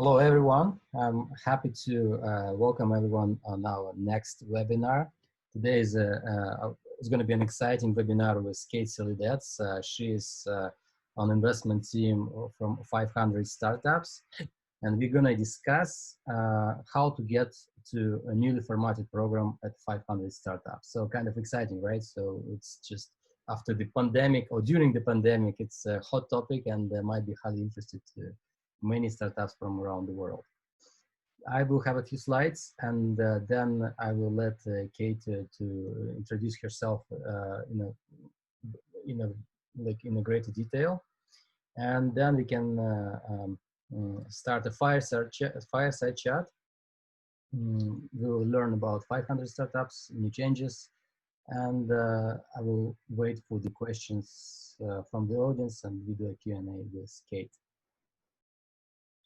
Hello, everyone. I'm happy to welcome everyone on our next webinar. Today is going to be an exciting webinar with Kate Seledets. She is on investment team from 500 startups, and we're going to discuss how to get to a newly formatted program at 500 startups. So kind of exciting, right? So it's just after the pandemic or during the pandemic, it's a hot topic and might be highly interested to many startups from around the world. I will have a few slides, and then I will let Kate to introduce herself in a greater detail, and then we can start a fireside chat. We will learn about 500 startups, new changes, and I will wait for the questions from the audience, and we do a Q&A with Kate.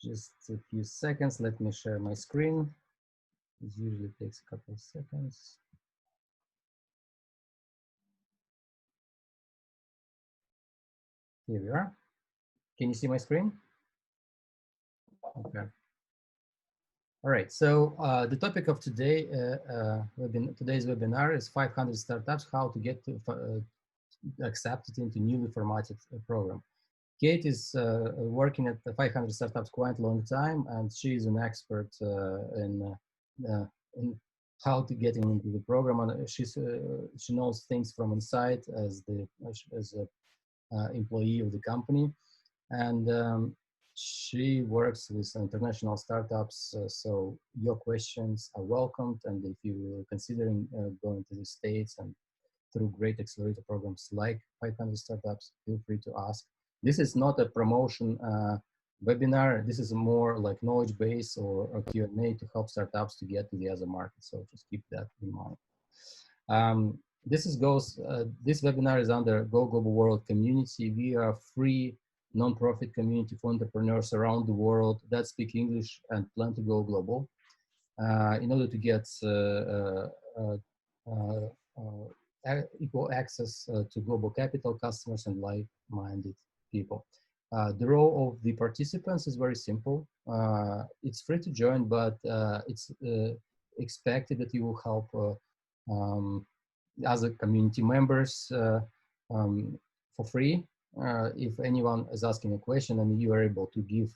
Just a few seconds, let me share my screen. It usually takes a couple of seconds. Here we are. Can you see my screen? Okay. All right, so the topic of today's webinar is 500 startups, how to get accepted into newly formatted program. Kate is working at the 500 startups quite a long time, and she is an expert in how to get into the program. And she knows things from inside as an employee of the company, and she works with international startups. So your questions are welcomed, and if you're considering going to the States and through great accelerator programs like 500 startups, feel free to ask. This is not a promotion webinar. This is more like knowledge base or Q&A to help startups to get to the other markets. So just keep that in mind. This webinar is under Go Global World community. We are a free nonprofit community for entrepreneurs around the world that speak English and plan to go global. In order to get equal access to global capital, customers, and like-minded people. The role of the participants is very simple. It's free to join, but it's expected that you will help other community members for free. If anyone is asking a question and you are able to give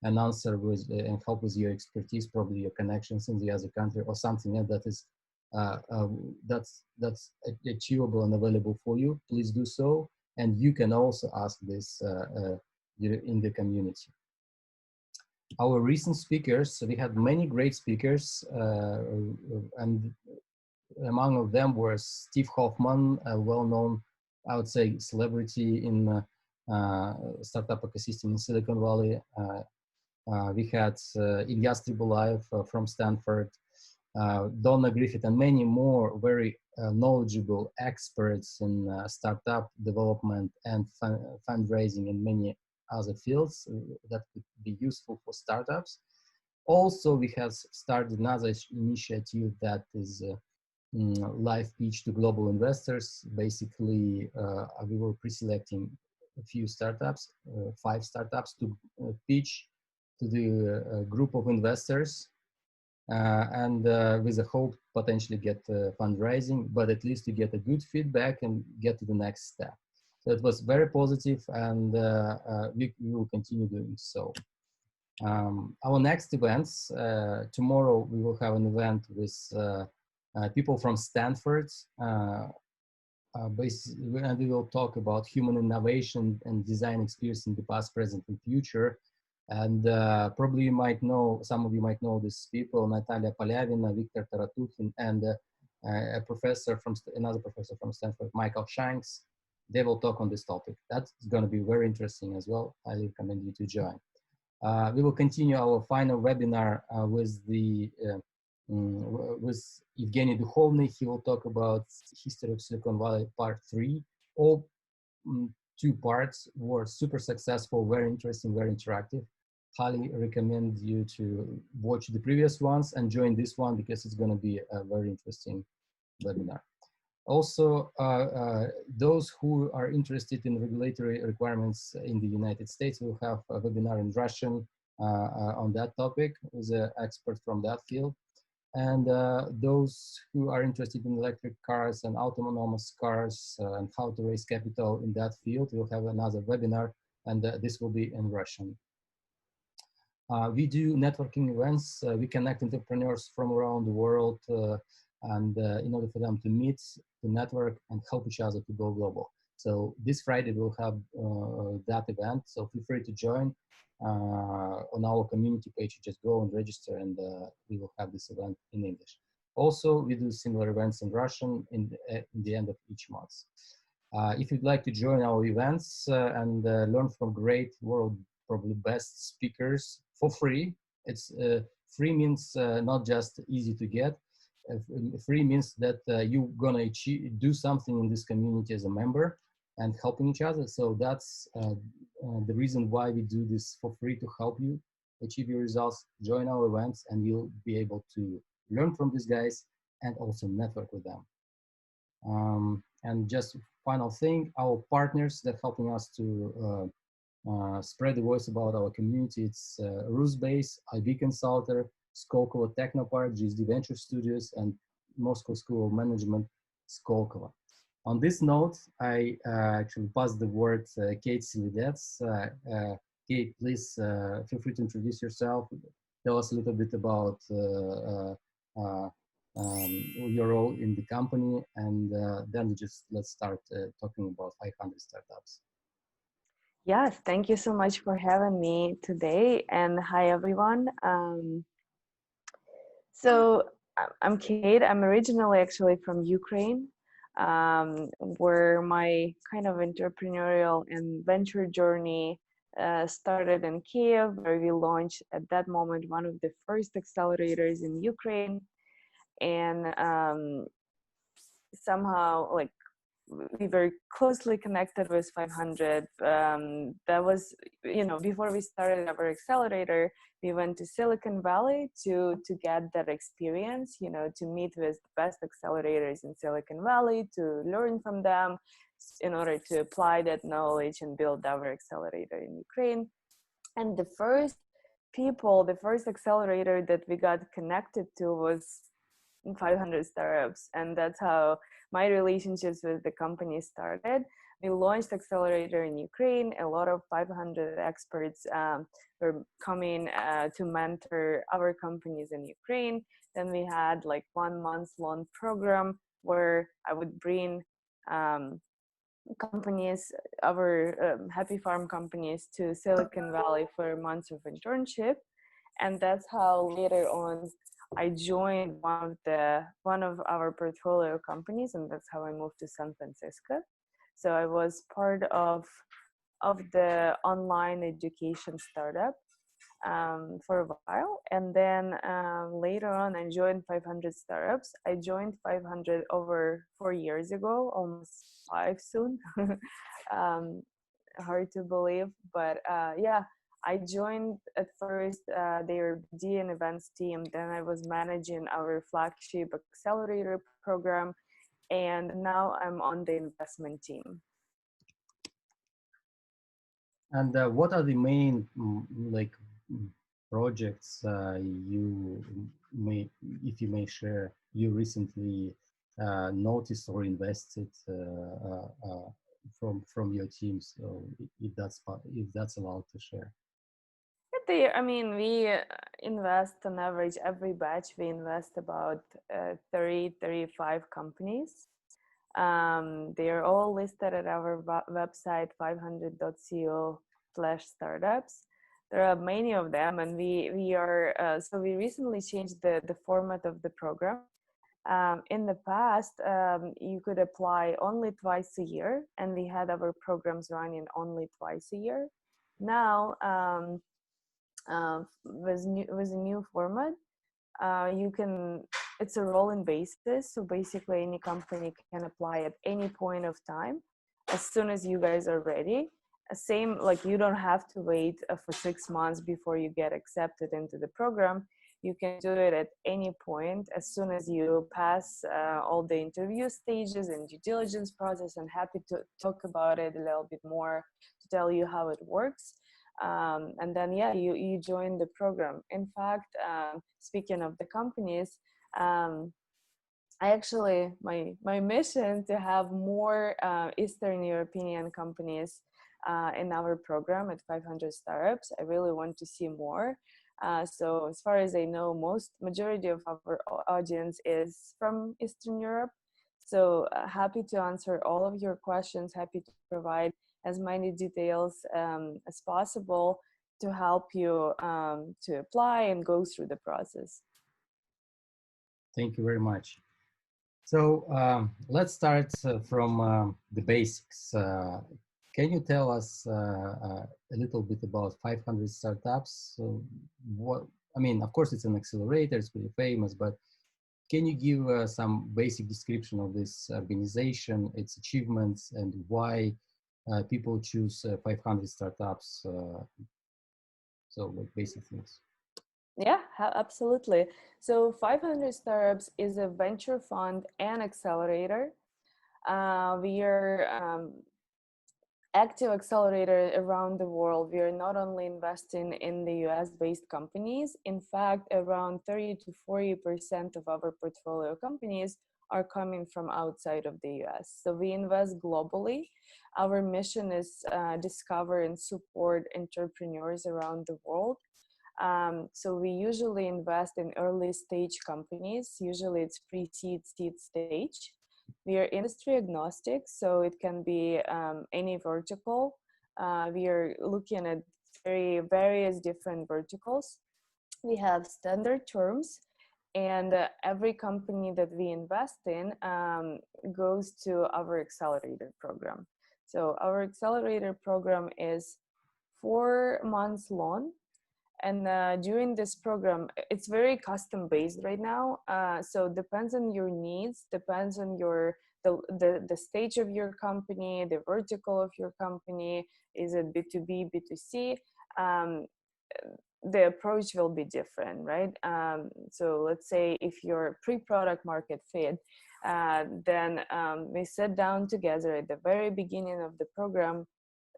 an answer with and help with your expertise, probably your connections in the other country or something that is that's achievable and available for you, please do so. And you can also ask this in the community. Our recent speakers, we had many great speakers, and among of them were Steve Hoffman, a well-known, I would say, celebrity in startup ecosystem in Silicon Valley. We had Ilyas Tribulaev from Stanford, Donna Griffith, and many more very knowledgeable experts in startup development and fundraising in many other fields that could be useful for startups. Also, we have started another initiative that is live pitch to global investors. Basically, we were pre-selecting a few startups, 5 startups, to pitch to the group of investors. And with the hope potentially get fundraising, but at least to get a good feedback and get to the next step. So it was very positive, and we will continue doing so. Our next events, tomorrow we will have an event with people from Stanford, and we will talk about human innovation and design experience in the past, present, and future. And probably you might know, some of you might know these people, Natalia Polyavina, Victor Taratukin, and another professor from Stanford, Michael Shanks. They will talk on this topic. That's going to be very interesting as well. I recommend you to join. We will continue our final webinar with Evgeny Dukhovny. He will talk about history of Silicon Valley Part 3. All 2 parts were super successful, very interesting, very interactive. Highly recommend you to watch the previous ones and join this one because it's going to be a very interesting webinar. Also, those who are interested in regulatory requirements in the United States will have a webinar in Russian on that topic, who's an expert from that field. And those who are interested in electric cars and autonomous cars and how to raise capital in that field will have another webinar, and this will be in Russian. We do networking events. We connect entrepreneurs from around the world and in order for them to meet, to network, and help each other to go global. So this Friday we'll have that event, so feel free to join. On our community page, you just go and register, and we will have this event in English. Also, we do similar events in Russian in the end of each month. If you'd like to join our events and learn from great world, probably best speakers for free, it's free means not just easy to get. Free means that you're gonna do something in this community as a member and helping each other. So that's the reason why we do this for free, to help you achieve your results. Join our events and you'll be able to learn from these guys and also network with them. And just final thing, our partners that helping us to spread the voice about our community, it's Rusbase, IB Consultor, Skolkovo Technopark, GSD Venture Studios, and Moscow School of Management, Skolkovo. On this note, I actually pass the word to Kate Seledets. Kate, please feel free to introduce yourself. Tell us a little bit about your role in the company, and then let's start talking about 500 startups. Yes, thank you so much for having me today, and hi everyone. So I'm Kate. I'm originally actually from Ukraine, where my kind of entrepreneurial and venture journey started in Kiev, where we launched at that moment one of the first accelerators in Ukraine. And somehow, like, we were closely connected with 500. That was, you know, before we started our accelerator, we went to Silicon Valley to get that experience, you know, to meet with the best accelerators in Silicon Valley, to learn from them in order to apply that knowledge and build our accelerator in Ukraine. And the first accelerator that we got connected to was 500 startups, and that's how my relationships with the company started. We launched Accelerator in Ukraine. A lot of 500 experts were coming to mentor our companies in Ukraine. Then we had like 1 month-long program where I would bring companies, our Happy Farm companies, to Silicon Valley for months of internship. And that's how later on I joined one of our portfolio companies, and that's how I moved to San Francisco. So I was part of the online education startup for a while, and then later on I joined 500 startups. I joined 500 over 4 years ago, almost 5 soon. Hard to believe, but yeah. I joined at first their BD and events team. Then I was managing our flagship Accelerator program, and now I'm on the investment team. And what are the main projects you may, if you may share, you recently noticed or invested from your team? So if that's allowed to share. I mean, we invest on average every batch. We invest about 35 companies. They are all listed at our website 500.co/startups. There are many of them, and we are so we recently changed the format of the program. In the past, you could apply only twice a year, and we had our programs running only twice a year. Now, with a new format, it's a rolling basis. So basically any company can apply at any point of time as soon as you guys are ready. Same, like, you don't have to wait for 6 months before you get accepted into the program. You can do it at any point as soon as you pass all the interview stages and due diligence process. I'm happy to talk about it a little bit more, to tell you how it works. and then yeah, you join the program. In fact, speaking of the companies, I actually, my mission to have more Eastern European companies in our program at 500 startups. I really want to see more. So as far as I know, majority of our audience is from Eastern Europe. So happy to answer all of your questions, happy to provide as many details as possible to help you to apply and go through the process. Thank you very much. So let's start from the basics. Can you tell us a little bit about 500 startups? So what, I mean, of course, it's an accelerator, it's pretty famous, but can you give some basic description of this organization, its achievements, and why people choose 500 startups? So like basic things. Yeah, absolutely. So 500 Startups is a venture fund and accelerator. We are active accelerator around the world. We are not only investing in the US-based companies. In fact, around 30 to 40% of our portfolio companies are coming from outside of the US. So we invest globally. Our mission is discover and support entrepreneurs around the world. So we usually invest in early stage companies. Usually it's pre-seed, seed stage. We are industry agnostic, so it can be any vertical. We are looking at various different verticals. We have standard terms, and every company that we invest in goes to our accelerator program. So our accelerator program is 4 months long. And during this program, it's very custom based right now. So depends on your needs, depends on the stage of your company, the vertical of your company. Is it B2B, B2C? The approach will be different, right? So let's say if you're pre-product market fit, then we sit down together at the very beginning of the program.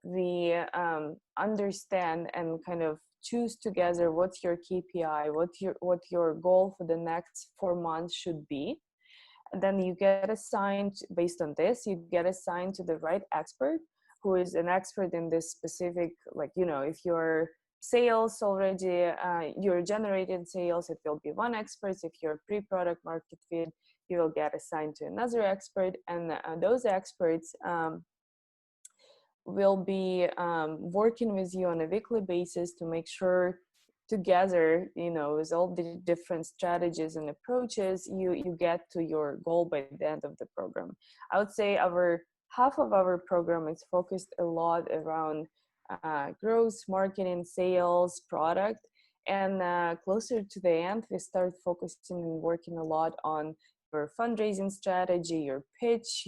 We understand and kind of choose together what's your KPI, what your goal for the next 4 months should be. And then you get assigned, based on this, you get assigned to the right expert who is an expert in this specific, like, you know, if you're sales already, you're generating sales, it will be one expert. If you're pre-product market fit, you will get assigned to another expert. And those experts will be working with you on a weekly basis to make sure together, you know, with all the different strategies and approaches, you get to your goal by the end of the program. I would say half of our program is focused a lot around growth, marketing, sales, product. And closer to the end, we start focusing and working a lot on your fundraising strategy, your pitch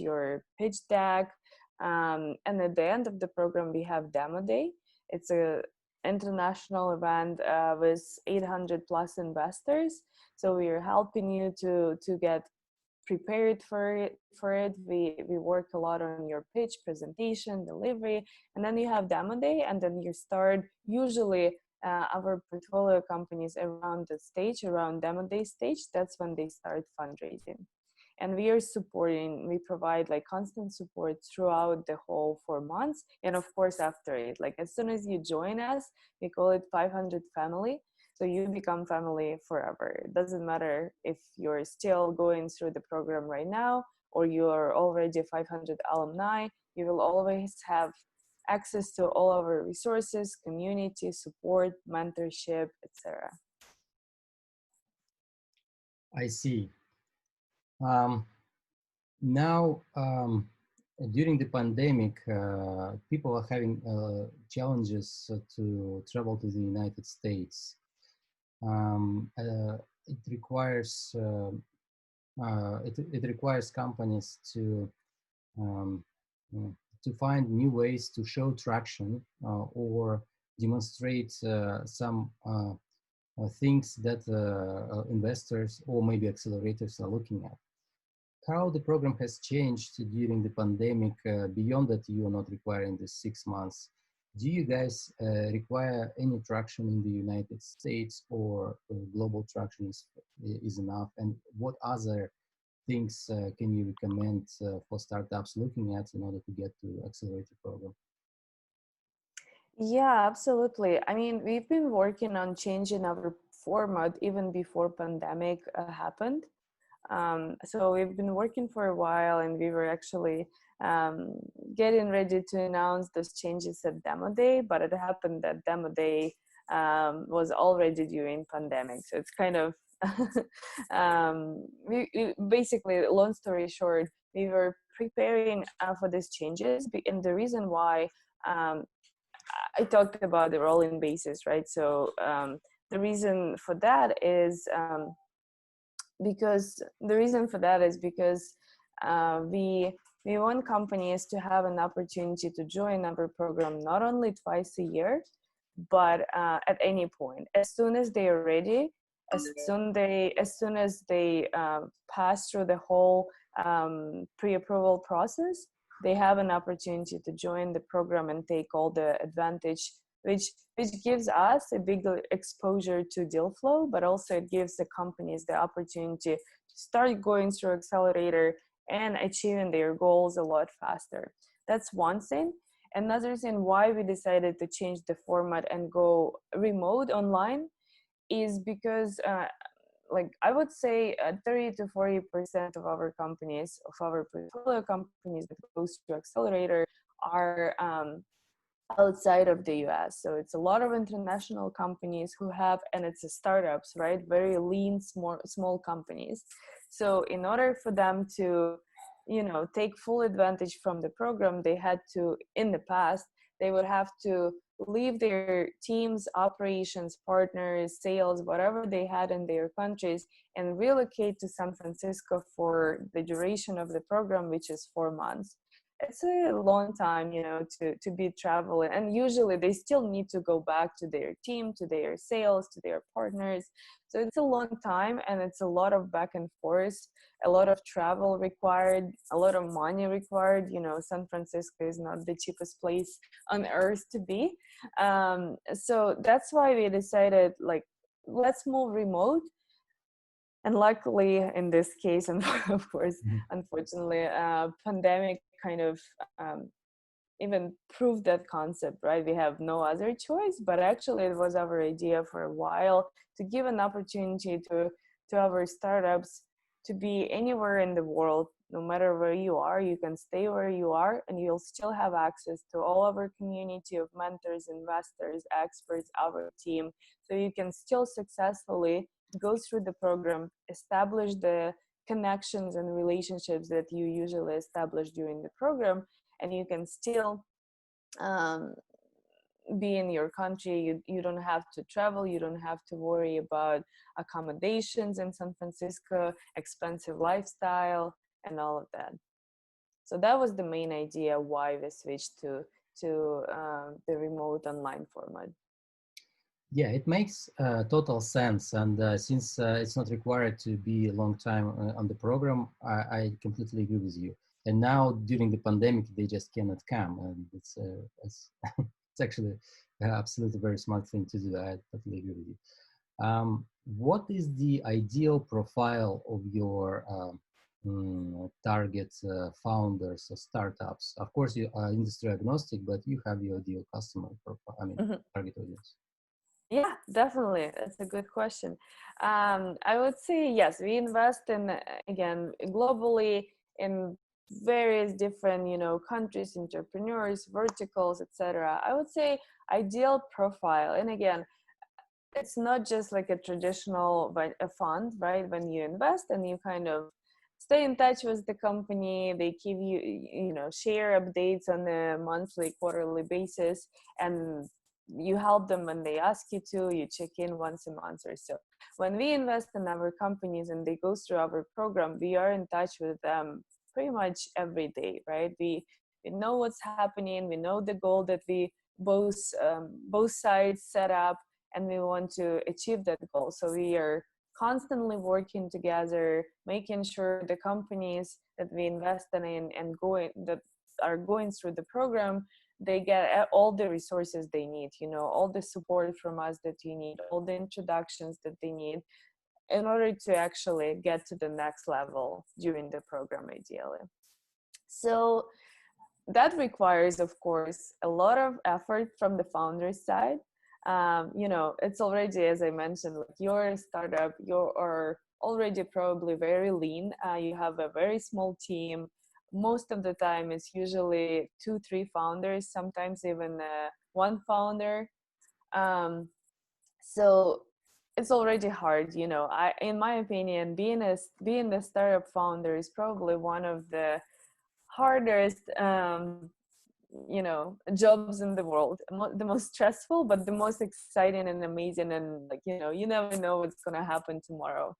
deck. And at the end of the program, we have Demo Day. It's an international event with 800 plus investors. So we are helping you to get prepared for it. We work a lot on your pitch, presentation, delivery, and then you have Demo Day, and then you start usually our portfolio companies around the stage, around Demo Day stage. That's when they start fundraising. And we are supporting, we provide like constant support throughout the whole 4 months. And of course, after it, like as soon as you join us, we call it 500 family. So you become family forever. It doesn't matter if you're still going through the program right now, or you are already 500 alumni, you will always have access to all our resources, community support, mentorship, etc. I see. Now, during the pandemic, people are having challenges to travel to the United States. It requires it requires companies to find new ways to show traction or demonstrate some things that investors or maybe accelerators are looking at. How the program has changed during the pandemic, beyond that you are not requiring the 6 months do you guys require any traction in the United States, or global traction is enough? And what other things can you recommend for startups looking at in order to get to Accelerator program? Yeah, absolutely. I mean, we've been working on changing our format even before pandemic happened. So we've been working for a while, and we were actually um, getting ready to announce those changes at demo day, but it happened that demo day was already during pandemic. So it's kind of we basically, long story short, we were preparing for these changes, and the reason why um, I talked about the rolling basis, right? So the reason for that is because we want companies to have an opportunity to join our program not only twice a year, but at any point, as soon as they are ready, as soon as they pass through the whole pre-approval process, they have an opportunity to join the program and take all the advantage, which gives us a bigger exposure to deal flow, but also it gives the companies the opportunity to start going through Accelerator and achieving their goals a lot faster. That's one thing. Another thing why we decided to change the format and go remote online is because like I would say 30 to 40% of our companies, of our portfolio companies that goes to Accelerator are outside of the US. So it's a lot of international companies who have, and it's a startups, right? Very lean, small companies. So in order for them to, take full advantage from the program, they had to, in the past, they would have to leave their teams, operations, partners, sales, whatever they had in their countries, and relocate to San Francisco for the duration of the program, which is 4 months. It's a long time, to be traveling, and usually they still need to go back to their team, to their sales, to their partners. So it's a long time, and it's a lot of back and forth, a lot of travel required, a lot of money required. San Francisco is not the cheapest place on earth to be. So that's why we decided, like, let's move remote. And luckily, in this case, and of course, unfortunately, pandemic kind of even proved that concept, right? We have no other choice, but actually it was our idea for a while to give an opportunity to our startups to be anywhere in the world. No matter where you are, you can stay where you are, and you'll still have access to all our community of mentors, investors, experts, our team. So you can still successfully go through the program, establish the connections and relationships that you usually establish during the program, and you can still be in your country. You don't have to travel, you don't have to worry about accommodations in San Francisco, expensive lifestyle, and all of that. So that was the main idea why we switched to the remote online format. Yeah, it makes total sense. And since it's not required to be a long time on the program, I completely agree with you. And now during the pandemic, they just cannot come. And it's actually absolutely very smart thing to do. I totally agree with you. What is the ideal profile of your target founders or startups? Of course, you are industry agnostic, but you have your ideal customer profile, target audience. Yeah, definitely. That's a good question. I would say yes, we invest in, again, globally in various different, countries, entrepreneurs, verticals, etc. I would say ideal profile. And again, it's not just like a traditional a fund, right? When you invest and you kind of stay in touch with the company, they give you, share updates on a monthly, quarterly basis, and you help them when they ask you to, you check in once a month or so. When we invest in our companies and they go through our program, we are in touch with them pretty much every day, right? We know what's happening, we know the goal that we both sides set up, and we want to achieve that goal. So we are constantly working together, making sure the companies that we invest in and that are going through the program they get all the resources they need, you know, all the support from us that you need, all the introductions that they need in order to actually get to the next level during the program, ideally. So that requires, of course, a lot of effort from the founder's side. You know, it's already, as I mentioned, like you're a startup, you're already probably very lean. You have a very small team. Most of the time, it's usually 2-3 founders, sometimes even one founder. So it's already hard, you know. In my opinion, being the startup founder is probably one of the hardest you know, jobs in the world, the most stressful, but the most exciting and amazing. And like, you know, you never know what's going to happen tomorrow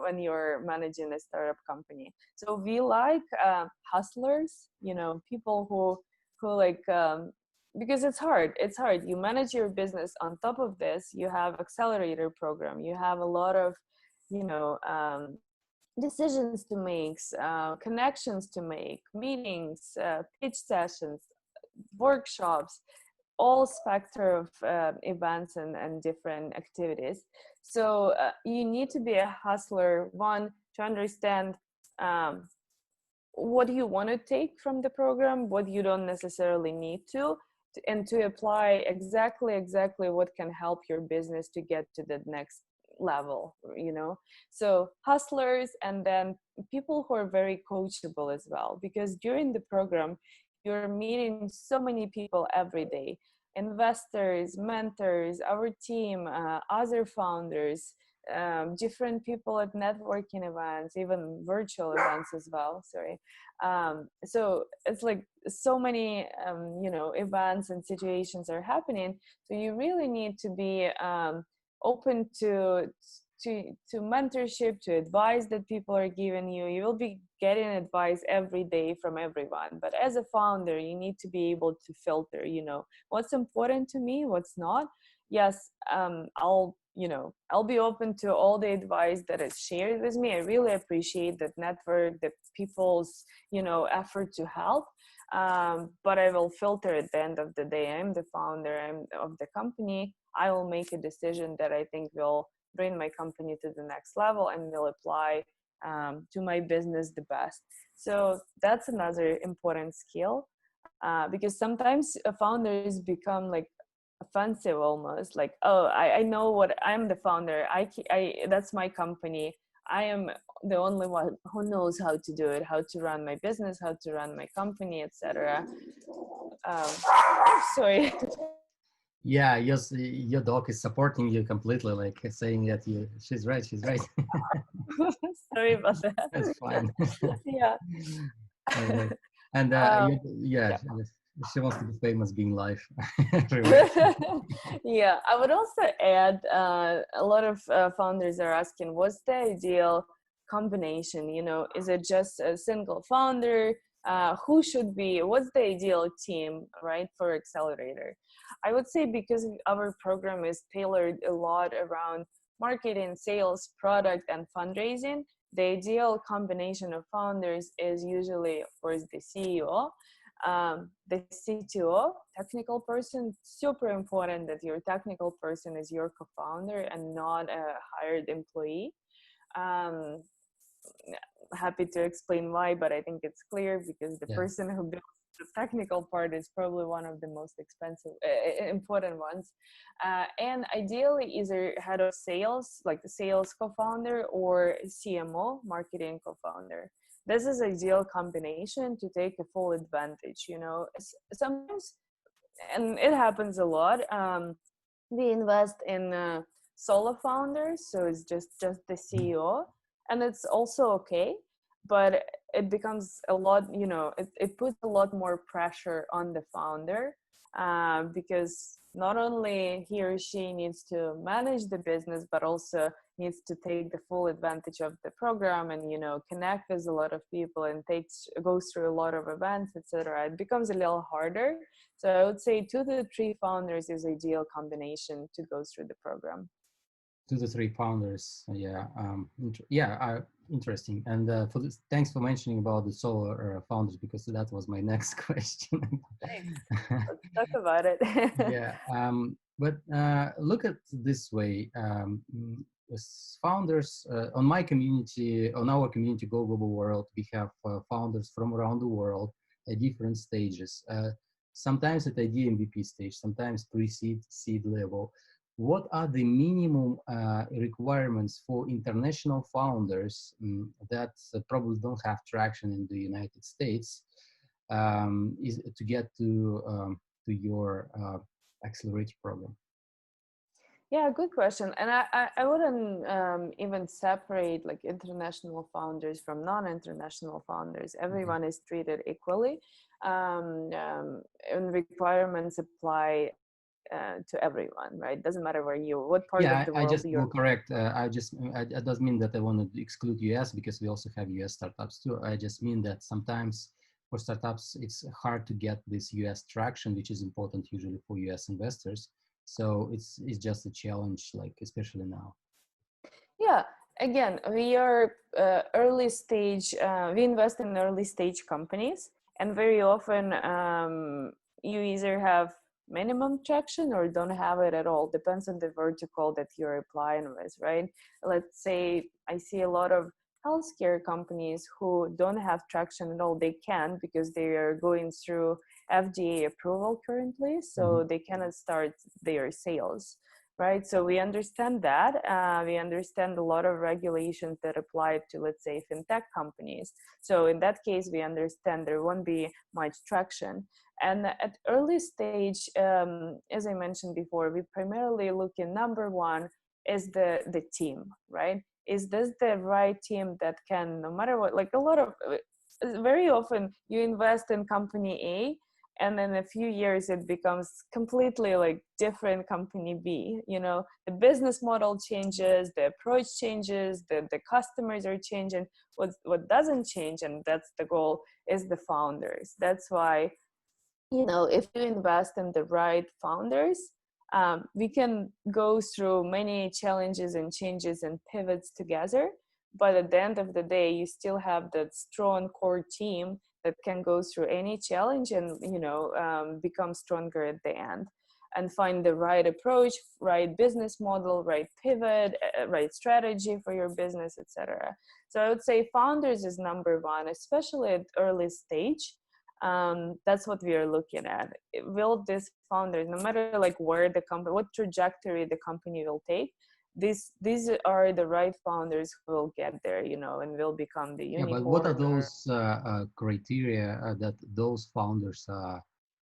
when you're managing a startup company. So we like hustlers, you know, people who like because it's hard. You manage your business. On top of this, you have Accelerator Program, you have a lot of, you know, decisions to make, connections to make, meetings, pitch sessions, workshops, all spectrum of events and different activities. So you need to be a hustler, one, to understand what you want to take from the program, what you don't necessarily need to, and to apply exactly what can help your business to get to the next level, you know. So hustlers, and then people who are very coachable as well, because during the program you're meeting so many people every day: investors, mentors, our team, other founders, different people at networking events, even virtual events as well. So it's like so many you know, events and situations are happening, so you really need to be open to mentorship, to advice that people are giving you. You will be getting advice every day from everyone, but as a founder you need to be able to filter, you know, what's important to me, what's not. Yes, I'll be open to all the advice that is shared with me. I really appreciate that network, the people's, you know, effort to help, but I will filter at the end of the day. I'm the founder, of the company. I will make a decision that I think will bring my company to the next level and will apply to my business the best. So that's another important skill, because sometimes founders become like offensive almost, like, oh, I know what, I'm the founder, I that's my company, I am the only one who knows how to do it, how to run my business, how to run my company, etc. Sorry. Yeah, your dog is supporting you completely, like saying that she's right. Sorry about that. That's fine. Yeah. All right. And Yeah. she wants to be famous being live. Yeah, I would also add a lot of founders are asking, what's the ideal combination? You know, is it just a single founder? Who should be, what's the ideal team, right, for Accelerator? I would say, because our program is tailored a lot around marketing, sales, product, and fundraising, the ideal combination of founders is usually, of course, the CEO, the CTO, technical person. Super important that your technical person is your co-founder and not a hired employee. Happy to explain why, but I think it's clear, because the person who builds the technical part is probably one of the most expensive, important ones. And ideally, either head of sales, like the sales co-founder, or CMO, marketing co-founder. This is ideal combination to take a full advantage, you know. Sometimes, and it happens a lot, we invest in solo founders, so it's just the CEO, and it's also okay, but it becomes a lot, you know, it puts a lot more pressure on the founder, because not only he or she needs to manage the business, but also needs to take the full advantage of the program and, you know, connect with a lot of people and goes through a lot of events, etc. It becomes a little harder. So I would say 2 to 3 founders is ideal combination to go through the program. 2 to 3 founders. Yeah. Interesting. And for this, thanks for mentioning about the solo founders, because that was my next question. Thanks. Let's talk about it. Yeah, but look at this way. As founders on my community, on our community, Go Global World, we have founders from around the world at different stages. Sometimes at idea MVP stage, sometimes pre-seed, seed level. What are the minimum requirements for international founders that probably don't have traction in the United States, is to get to your accelerator program? Yeah, good question. And I wouldn't even separate like international founders from non-international founders. Everyone is treated equally, and requirements apply to everyone, right? Doesn't matter what part of the I world just you're. will correct. It doesn't mean that I want to exclude US, because we also have US startups too. I just mean that sometimes for startups, it's hard to get this US traction, which is important usually for US investors. So it's just a challenge, like especially now. Yeah, again, we are early stage. We invest in early stage companies, and very often you either have minimum traction or don't have it at all. Depends on the vertical that you're applying with, right? Let's say I see a lot of healthcare companies who don't have traction at all. They can, because they are going through FDA approval currently, so they cannot start their sales, right? So we understand that. We understand a lot of regulations that apply to, let's say, fintech companies. So in that case, we understand there won't be much traction. And at early stage, as I mentioned before, we primarily look in number one is the team, right? Is this the right team that can, no matter what, like a lot of, very often you invest in company A, and then a few years it becomes completely like different company B. You know, the business model changes, the approach changes, the customers are changing. What doesn't change, and that's the goal, is the founders. That's why, you know, if you invest in the right founders, we can go through many challenges and changes and pivots together, but at the end of the day you still have that strong core team that can go through any challenge and, you know, become stronger at the end and find the right approach, right business model, right pivot, right strategy for your business, etc. So I would say founders is number one, especially at early stage. That's what we are looking at. Will this founder, no matter like where the company, what trajectory the company will take, these are the right founders who will get there, you know, and will become the Yeah, but unicorn. what are those criteria that those founders are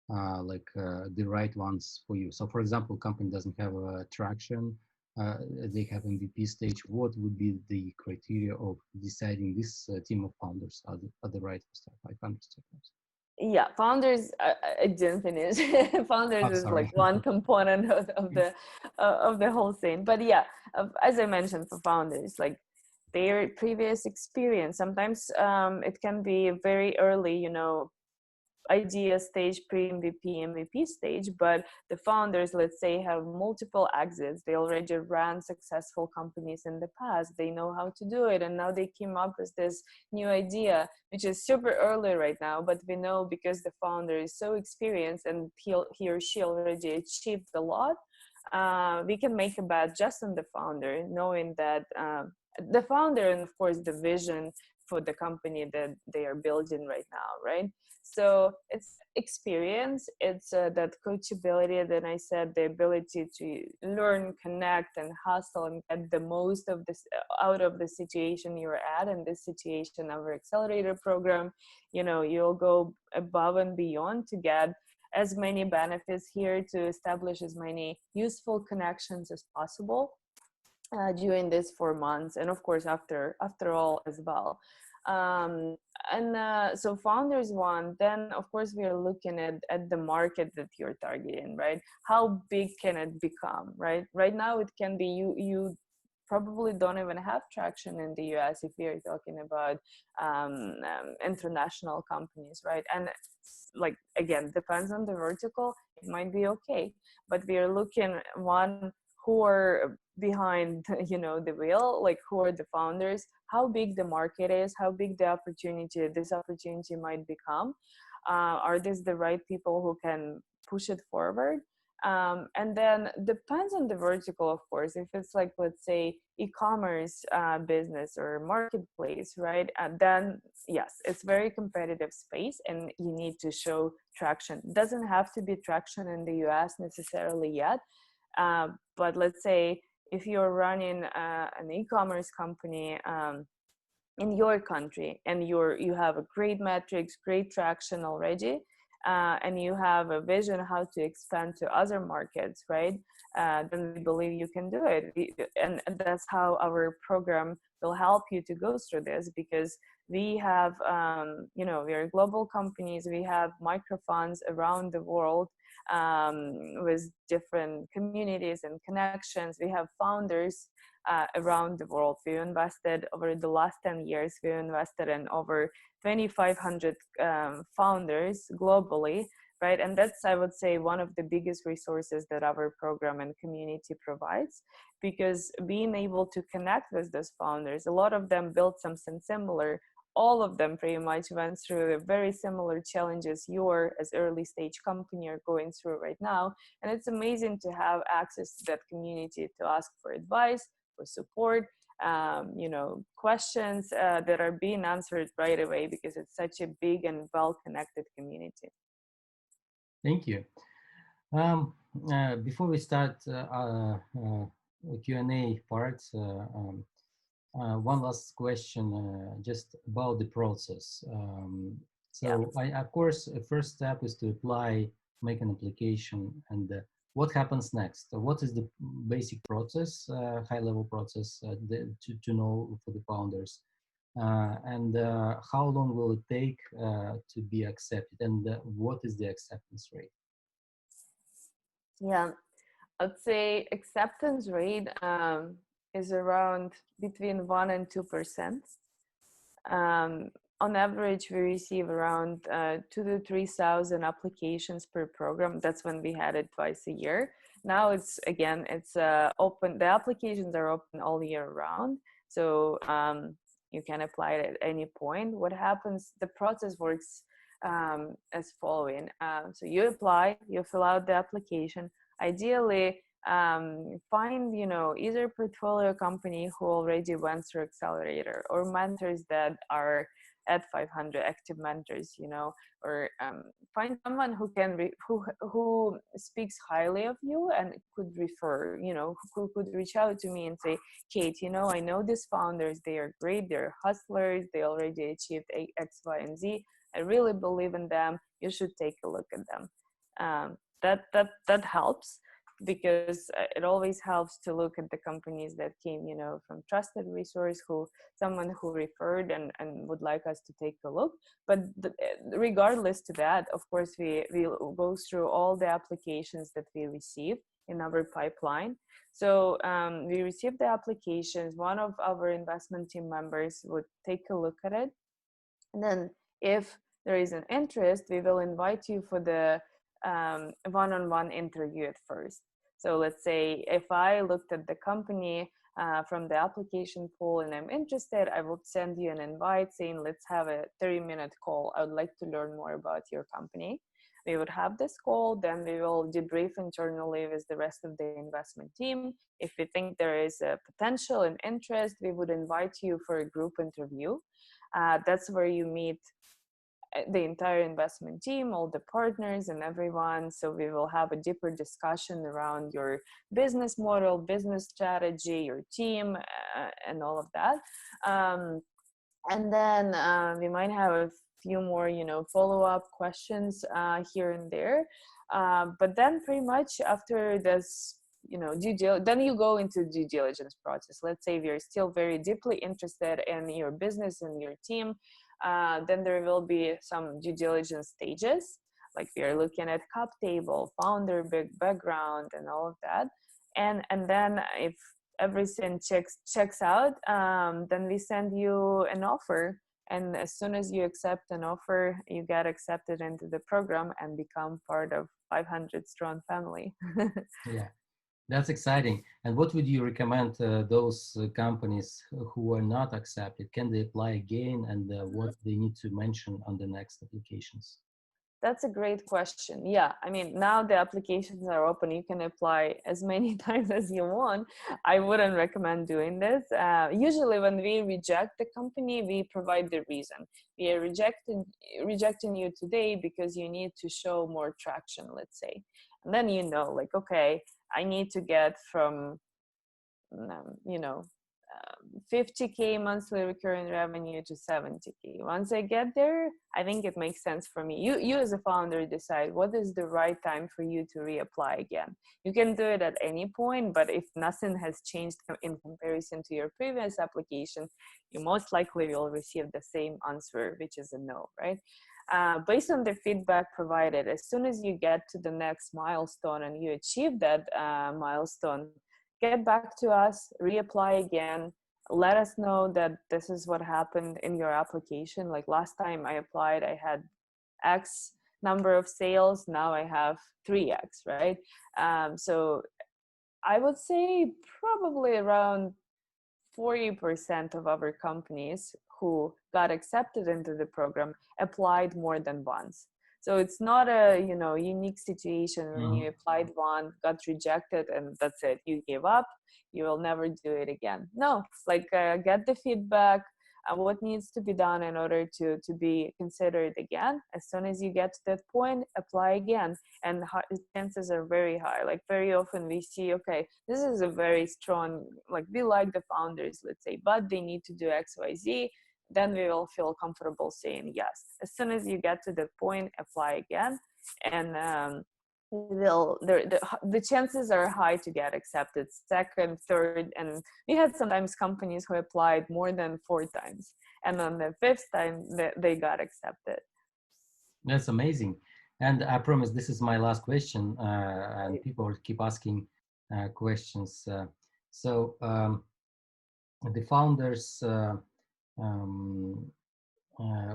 the right ones for you? So, for example, company doesn't have traction, they have MVP stage. What would be the criteria of deciding this team of founders are the right for 500 startups? Yeah, founders, I didn't finish. Founders Oh, is like sorry. one component of the whole thing. But yeah, as I mentioned, for founders, like their previous experience, sometimes it can be very early, you know, idea stage, pre-MVP, MVP stage, but the founders, let's say, have multiple exits. They already ran successful companies in the past. They know how to do it. And now they came up with this new idea, which is super early right now, but we know because the founder is so experienced and he or she already achieved a lot, we can make a bet just on the founder, knowing that the founder and of course the vision for the company that they are building right now, right? So it's experience, it's that coachability that I said, the ability to learn, connect, and hustle and get the most of this out of the situation you're at. In this situation, our accelerator program, you know, you'll go above and beyond to get as many benefits here, to establish as many useful connections as possible during these 4 months, and of course after all as well. So founders one, then of course we are looking at the market that you're targeting, right? How big can it become, right? Right now it can be you probably don't even have traction in the US if we are talking about international companies, right? And like again, depends on the vertical, it might be okay, but we are looking one who are behind, you know, the wheel, like who are the founders, how big the market is, how big this opportunity might become. Are these the right people who can push it forward? And then depends on the vertical, of course. If it's like, let's say, e-commerce business or marketplace, right? Then yes, it's very competitive space and you need to show traction. It doesn't have to be traction in the US necessarily yet. But let's say if you're running an e-commerce company in your country and you have a great metrics, great traction already, and you have a vision how to expand to other markets, right? Then we believe you can do it. And that's how our program will help you to go through this, because we have, you know, we are global companies. We have microfunds around the world with different communities and connections. We have founders around the world. We invested over the last 10 years, we invested in over 2,500 founders globally, right? And that's, I would say, one of the biggest resources that our program and community provides, because being able to connect with those founders, a lot of them built something similar. All of them pretty much went through very similar challenges you're as early stage company are going through right now. And it's amazing to have access to that community to ask for advice, for support, you know, questions that are being answered right away, because it's such a big and well-connected community. Thank you. Before we start Q&A part, one last question just about the process. Of course, the first step is to apply, make an application, and what happens next? What is the basic process, high-level process to know for the founders? And how long will it take to be accepted? And what is the acceptance rate? Yeah, I'd say acceptance rate is around between 1% and 2%. On average, we receive around 2,000 to 3,000 applications per program. That's when we had it twice a year. Now it's open. The applications are open all year round, so you can apply it at any point. What happens? The process works as following. So you apply, you fill out the application. Ideally, find, you know, either portfolio company who already went through Accelerator, or mentors that are at 500 active mentors, you know, or find someone who can who speaks highly of you and could refer, you know, who could reach out to me and say, Kate, you know, I know these founders, they are great, they're hustlers, they already achieved X, Y, and Z. I really believe in them. You should take a look at them. That helps, because it always helps to look at the companies that came, you know, from trusted resource, someone who referred and would like us to take a look. But regardless to that, of course, we go through all the applications that we receive in our pipeline. So we receive the applications. One of our investment team members would take a look at it. And then if there is an interest, we will invite you for the one-on-one interview at first. So let's say if I looked at the company from the application pool and I'm interested, I will send you an invite saying, let's have a 30-minute call. I would like to learn more about your company. We would have this call, then we will debrief internally with the rest of the investment team. If we think there is a potential and interest, we would invite you for a group interview. That's where you meet the entire investment team, all the partners and everyone. So we will have a deeper discussion around your business model, business strategy, your team, and all of that. And then we might have a few more, you know, follow-up questions here and there. But then pretty much after this, you know, then you go into due diligence process. Let's say we're still very deeply interested in your business and your team. Then there will be some due diligence stages, like we are looking at cap table, founder, background, and all of that. And then if everything checks out, then we send you an offer. And as soon as you accept an offer, you get accepted into the program and become part of 500 strong family. Yeah, That's exciting. And what would you recommend those companies who are not accepted? Can they apply again, and what they need to mention on the next applications? That's a great question. Yeah, I mean, now the applications are open. You can apply as many times as you want. I wouldn't recommend doing this. Usually when we reject the company, we provide the reason. We are rejecting you today because you need to show more traction, let's say. And then you know, like, okay, I need to get from, you know, 50K monthly recurring revenue to 70K. Once I get there, I think it makes sense for me. You as a founder decide what is the right time for you to reapply again. You can do it at any point, but if nothing has changed in comparison to your previous application, you most likely will receive the same answer, which is a no, right? Based on the feedback provided, as soon as you get to the next milestone and you achieve that milestone, get back to us, reapply again, let us know that this is what happened in your application. Like last time I applied, I had X number of sales, now I have 3X, right? So I would say probably around 40% of our companies who got accepted into the program applied more than once. So it's not a, you know, unique situation when you applied one, got rejected, and that's it. You gave up. You will never do it again. No, like get the feedback. What needs to be done in order to be considered again. As soon as you get to that point, apply again, and chances are very high. Like very often we see, okay, this is a very strong, like we like the founders, let's say, but they need to do XYZ. Then we will feel comfortable saying yes. As soon as you get to that point, apply again, and the chances are high to get accepted second, third, and we had sometimes companies who applied more than 4 times, and on the 5th time they got accepted. That's amazing. And I promise this is my last question, and people will keep asking questions. So the founders,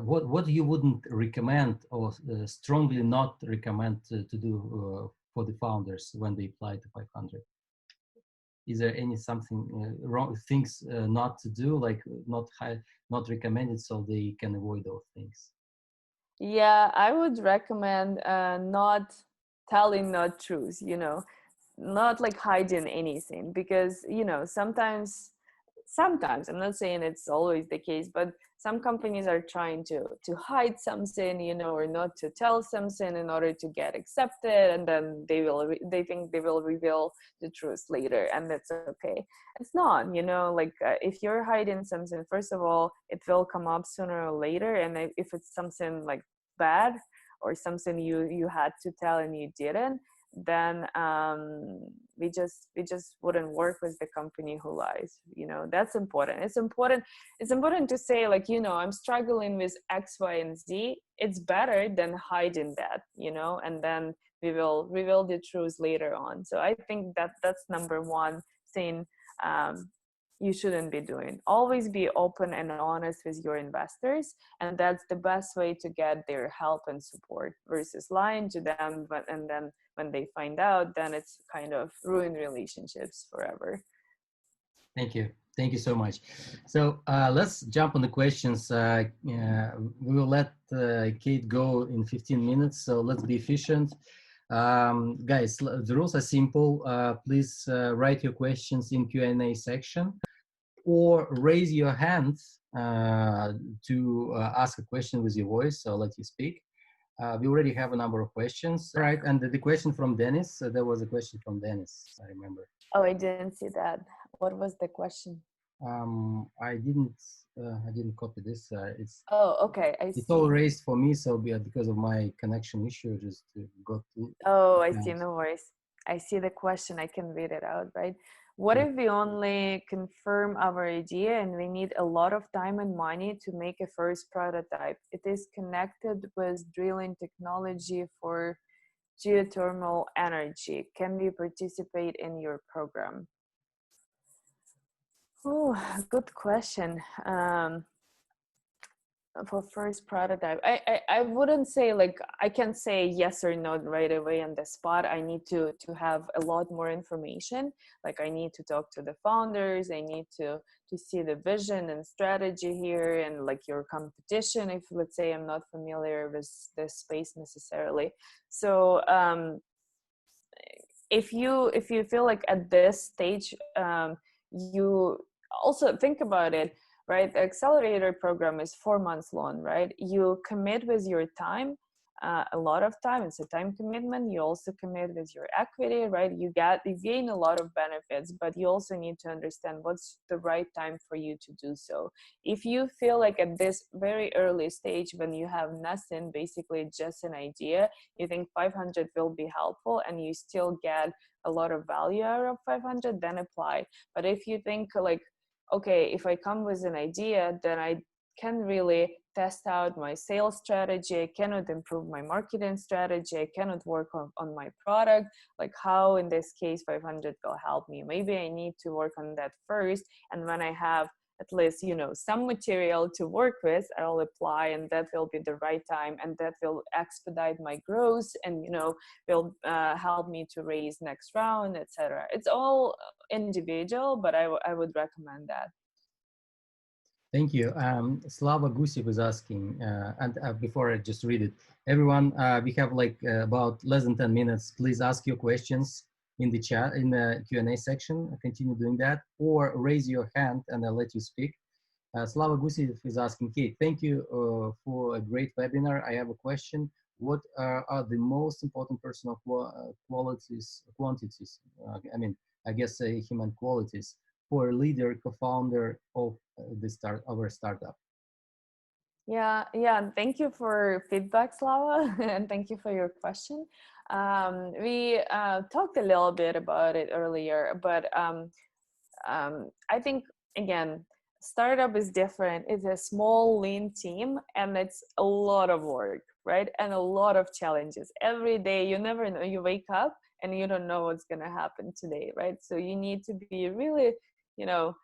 what you wouldn't recommend or strongly not recommend to do for the founders when they apply to 500? Is there any something wrong things not to do, like not recommended, so they can avoid those things? Yeah, I would recommend not telling not truths, you know, not like hiding anything, because, you know, sometimes I'm not saying it's always the case, but some companies are trying to hide something, you know, or not to tell something in order to get accepted, and then they think they will reveal the truth later, and that's okay. It's not, you know, like if you're hiding something, first of all, it will come up sooner or later, and if it's something like bad or something you had to tell and you didn't, then we just wouldn't work with the company who lies. You know, that's important. It's important to say, like, you know, I'm struggling with X, Y, and Z. It's better than hiding that, you know, and then we will reveal the truth later on. So I think that's number one thing you shouldn't be doing. Always be open and honest with your investors, and that's the best way to get their help and support versus lying to them, and then when they find out, then it's kind of ruin relationships forever. Thank you so much. So let's jump on the questions. We will let Kate go in 15 minutes, so let's be efficient. Guys, the rules are simple. Please write your questions in Q&A section, or raise your hand to ask a question with your voice, so I'll let you speak. We already have a number of questions. All right, and the question from Dennis, there was a question from Dennis, I remember. Oh, I didn't see that. What was the question? I didn't copy this. Oh, okay, I see. It's all raised for me, so because of my connection issue, just got to. Oh, I see, no worries. I see the question, I can read it out, right? What if we only confirm our idea and we need a lot of time and money to make a first prototype? It is connected with drilling technology for geothermal energy. Can we participate in your program? Oh, good question. For first prototype, I wouldn't say like I can say yes or no right away on the spot. I need to have a lot more information. Like I need to talk to the founders. I need to see the vision and strategy here, and like your competition, if let's say I'm not familiar with this space necessarily. So if you feel like at this stage, you also think about it, right? The accelerator program is 4 months long, right? You commit with your time, a lot of time. It's a time commitment. You also commit with your equity, right? You gain a lot of benefits, but you also need to understand what's the right time for you to do so. If you feel like at this very early stage, when you have nothing, basically just an idea, you think 500 will be helpful and you still get a lot of value out of 500, then apply. But if you think like, okay, if I come with an idea, then I can really test out my sales strategy, I cannot improve my marketing strategy, I cannot work on my product, like how in this case 500 will help me. Maybe I need to work on that first, and when I have at least, you know, some material to work with, I'll apply, and that will be the right time, and that will expedite my growth, and you know, will help me to raise next round, etc. It's all individual, but I would recommend that. Thank you. Slava Gusev is asking, and before I just read it, everyone, we have like about less than 10 minutes. Please ask your questions in the chat, in the Q&A section. Continue doing that, or raise your hand and I'll let you speak. Slava Gusev is asking, Kate, thank you for a great webinar. I have a question. What are the most important personal quantities, I guess human qualities for a leader, co-founder of our startup? Yeah. Thank you for feedback, Slava, and thank you for your question. We talked a little bit about it earlier, but I think, again, startup is different. It's a small, lean team, and it's a lot of work, right? And a lot of challenges. Every day, you never know. You wake up and you don't know what's going to happen today, right? So you need to be really, you know,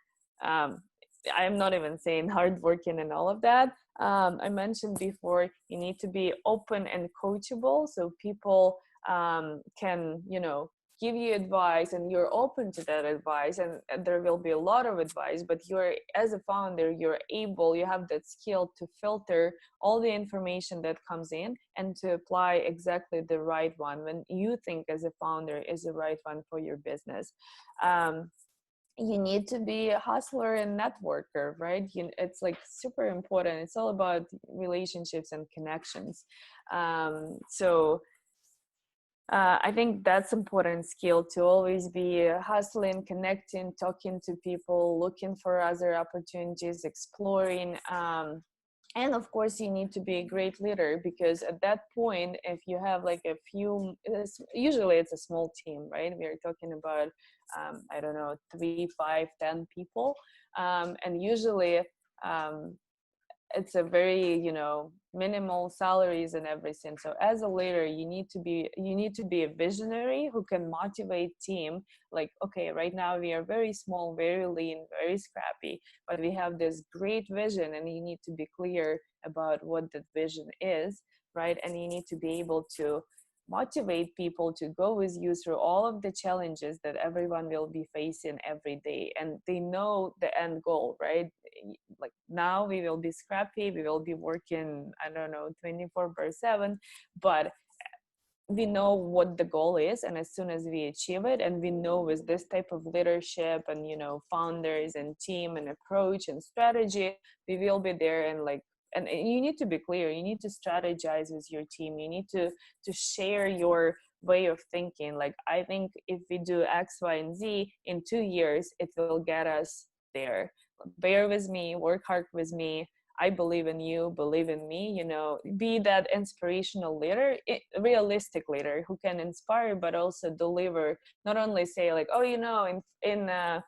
I'm not even saying hardworking and all of that. I mentioned before, you need to be open and coachable, so people can, you know, give you advice, and you're open to that advice, and there will be a lot of advice, but you're, as a founder, you have that skill to filter all the information that comes in and to apply exactly the right one when you think as a founder is the right one for your business. You need to be a hustler and networker, right? It's like super important. It's all about relationships and connections. I think that's important skill, to always be hustling, connecting, talking to people, looking for other opportunities, exploring. And of course, you need to be a great leader, because at that point, if you have like a few, usually it's a small team, right? We are talking about, I don't know, 3, 5, 10 people. And usually it's a very, you know, minimal salaries and everything. So as a leader, you need to be a visionary who can motivate team. Like, okay, right now we are very small, very lean, very scrappy, but we have this great vision, and you need to be clear about what that vision is, right? And you need to be able to motivate people to go with you through all of the challenges that everyone will be facing every day, and they know the end goal, right? Like, now we will be scrappy, we will be working, I don't know, 24/7, but we know what the goal is, and as soon as we achieve it, and we know with this type of leadership and, you know, founders and team and approach and strategy, we will be there. And like, and you need to be clear, you need to strategize with your team, you need to share your way of thinking. Like, I think if we do X, Y, and Z in 2 years, it will get us there. Bear with me, work hard with me, I believe in you, believe in me, you know, be that inspirational leader, realistic leader who can inspire, but also deliver. Not only say like, oh, you know, in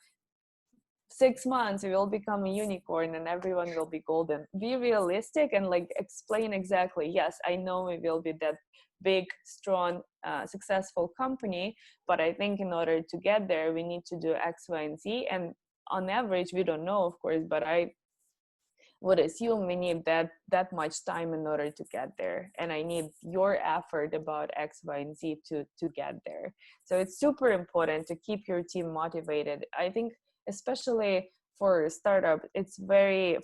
6 months we will become a unicorn and everyone will be golden. Be realistic and like explain exactly, yes, I know we will be that big, strong, successful company, but I think in order to get there, we need to do X, Y, and Z. And on average, we don't know, of course, but would assume we need that much time in order to get there, and I need your effort about X, Y, and Z to get there. So it's super important to keep your team motivated. I think especially for a startup,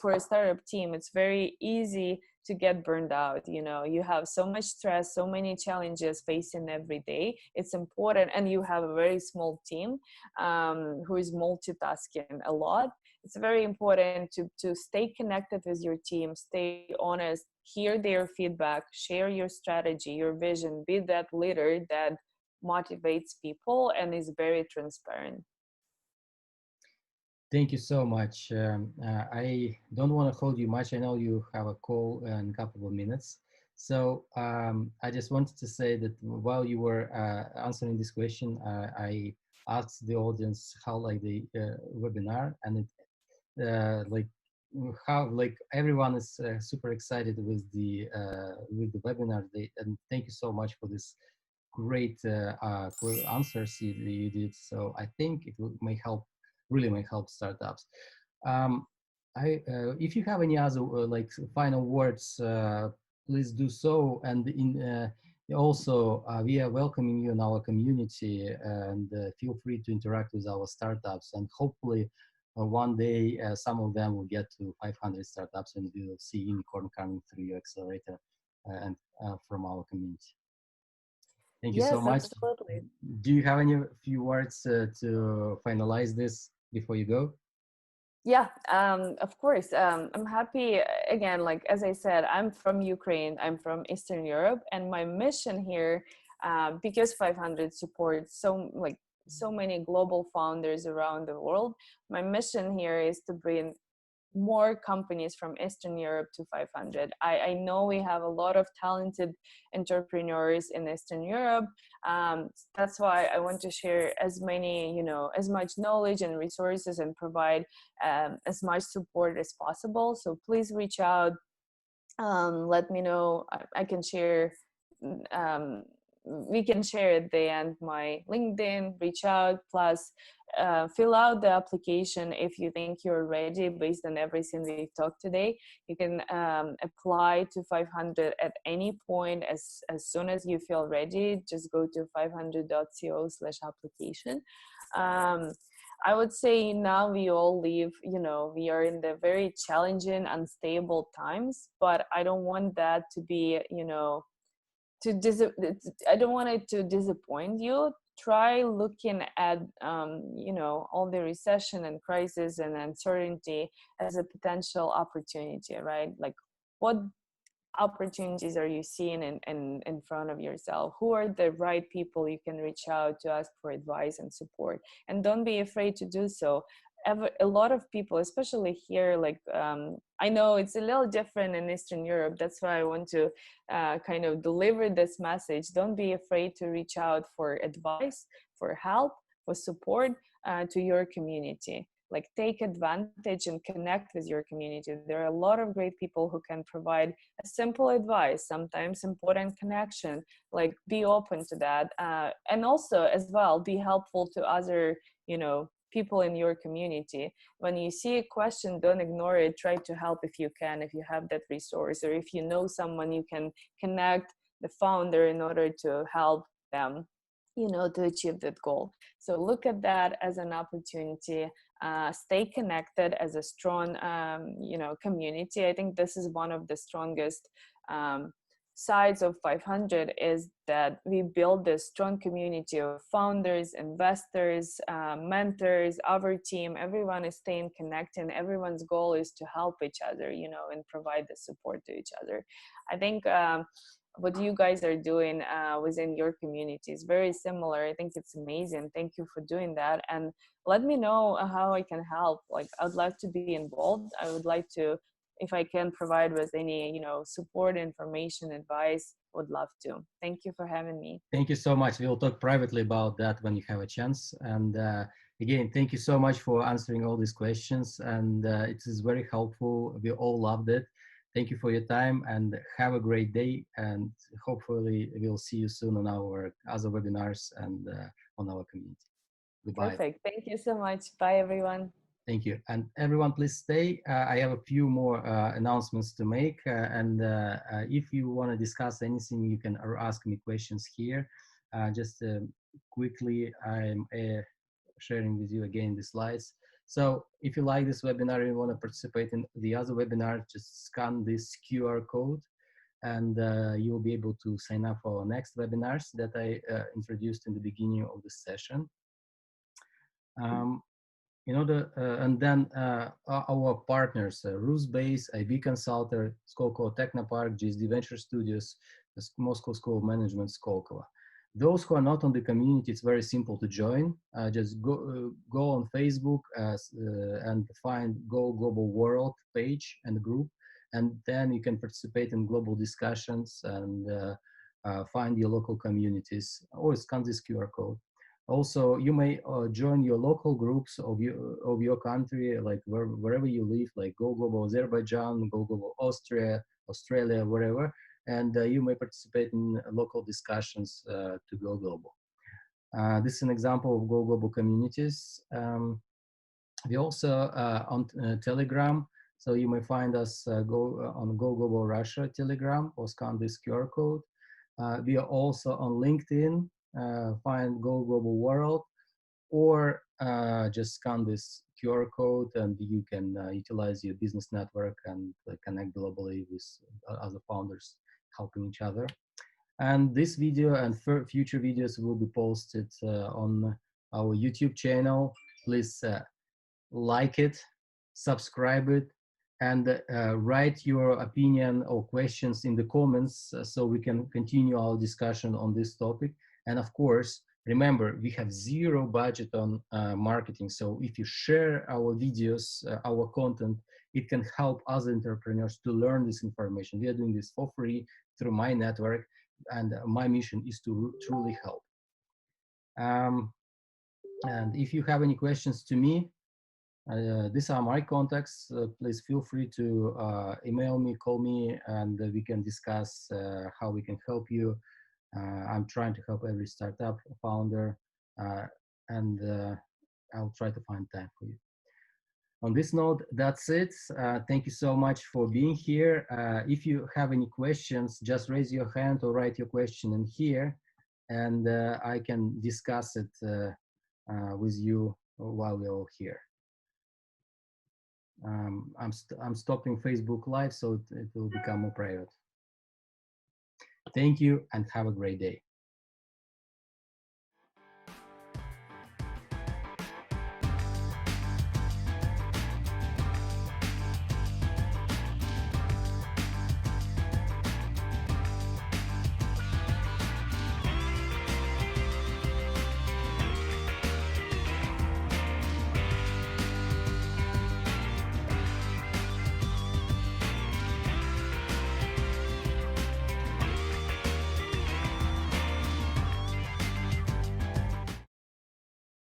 for a startup team, it's very easy to get burned out. You know, you have so much stress, so many challenges facing every day. It's important, and you have a very small team who is multitasking a lot. It's very important to stay connected with your team, stay honest, hear their feedback, share your strategy, your vision, be that leader that motivates people and is very transparent. Thank you so much. I don't want to hold you much. I know you have a call in a couple of minutes. So I just wanted to say that while you were answering this question, I asked the audience how like the webinar, and it like how like everyone is super excited with the webinar. And thank you so much for this great answers you did. So I think it may help, really may help startups. If you have any other like final words, please do so. And also we are welcoming you in our community, and feel free to interact with our startups, and hopefully one day some of them will get to 500 startups, and we will see unicorn coming through your accelerator and from our community. Thank you so Yes, much. absolutely. Do you have any few words to finalize this before you go? Yeah, of course. I'm happy. Again, like as I said, I'm from Ukraine. I'm from Eastern Europe, and my mission here, because 500 supports so many global founders around the world. My mission here is to bring more companies from Eastern Europe to 500. I know we have a lot of talented entrepreneurs in Eastern Europe. That's why I want to share as much knowledge and resources and provide as much support as possible. So please reach out. Let me know. I can share. We can share at the end my LinkedIn. Reach out. Plus, fill out the application if you think you're ready based on everything we've talked today. You can apply to 500 at any point as soon as you feel ready. Just go to 500.co/application. I would say now we all live, we are in the very challenging, unstable times, but I don't want that to be, I don't want it to disappoint you. Try looking at all the recession and crisis and uncertainty as a potential opportunity, right? Like, what opportunities are you seeing in front of yourself? Who are the right people you can reach out to ask for advice and support? And don't be afraid to do so. A lot of people, especially here, I know it's a little different in Eastern Europe. That's why I want to kind of deliver this message. Don't be afraid to reach out for advice, for help, for support to your community. Like, take advantage and connect with your community. There are a lot of great people who can provide a simple advice, sometimes important connection. Like, be open to that. And also as well, be helpful to other, people in your community. When you see a question, don't ignore it. Try to help if you can, if you have that resource, or if you know someone, you can connect the founder in order to help them, to achieve that goal. So look at that as an opportunity. Stay connected as a strong, community. I think this is one of the strongest sides of 500, is that we build this strong community of founders, investors, mentors, our team. Everyone is staying connected, and everyone's goal is to help each other, and provide the support to each other. I think what you guys are doing within your community is very similar. I think it's amazing. Thank you for doing that. And let me know how I can help. Like, I'd like to be involved. I would like to, if I can provide with any, support, information, advice, would love to. Thank you for having me. Thank you so much. We'll talk privately about that when you have a chance. And again, thank you so much for answering all these questions. And it is very helpful. We all loved it. Thank you for your time, and have a great day. And hopefully we'll see you soon on our other webinars and on our community. Goodbye. Perfect. Thank you so much. Bye, everyone. Thank you. And everyone, please stay. I have a few more announcements to make. If you want to discuss anything, you can ask me questions here. Just quickly, I'm sharing with you again the slides. So if you like this webinar and you want to participate in the other webinar, just scan this QR code and you'll be able to sign up for our next webinars that I introduced in the beginning of the session. And then our partners, Rus-Base, IB Consultor, Skolkovo Technopark, GSD Venture Studios, the Moscow School of Management, Skolkovo. Those who are not on the community, it's very simple to join. Just go on Facebook and find Go Global World page and group, and then you can participate in global discussions and find your local communities. Or scan this QR code. Also, you may join your local groups of your country, like wherever you live, like Go Global Azerbaijan, Go Global Austria, Australia, wherever, and you may participate in local discussions to go global. This is an example of Go Global communities. We also on Telegram, so you may find us on Go Global Russia Telegram or scan this QR code. We are also on LinkedIn. Find Go Global World, or just scan this QR code and you can utilize your business network and connect globally with other founders helping each other. And this video and future videos will be posted on our YouTube channel. Please like it, subscribe it, and write your opinion or questions in the comments so we can continue our discussion on this topic. And of course, remember, we have zero budget on marketing. So if you share our videos, our content, it can help other entrepreneurs to learn this information. We are doing this for free through my network, and my mission is to truly help. And if you have any questions to me, these are my contacts. Please feel free to email me, call me, and we can discuss how we can help you. I'm trying to help every startup founder, and I'll try to find time for you. On this note, that's it. Thank you so much for being here. If you have any questions, just raise your hand or write your question in here, and I can discuss it with you while we're all here. I'm stopping Facebook Live, so it will become more private. Thank you and have a great day.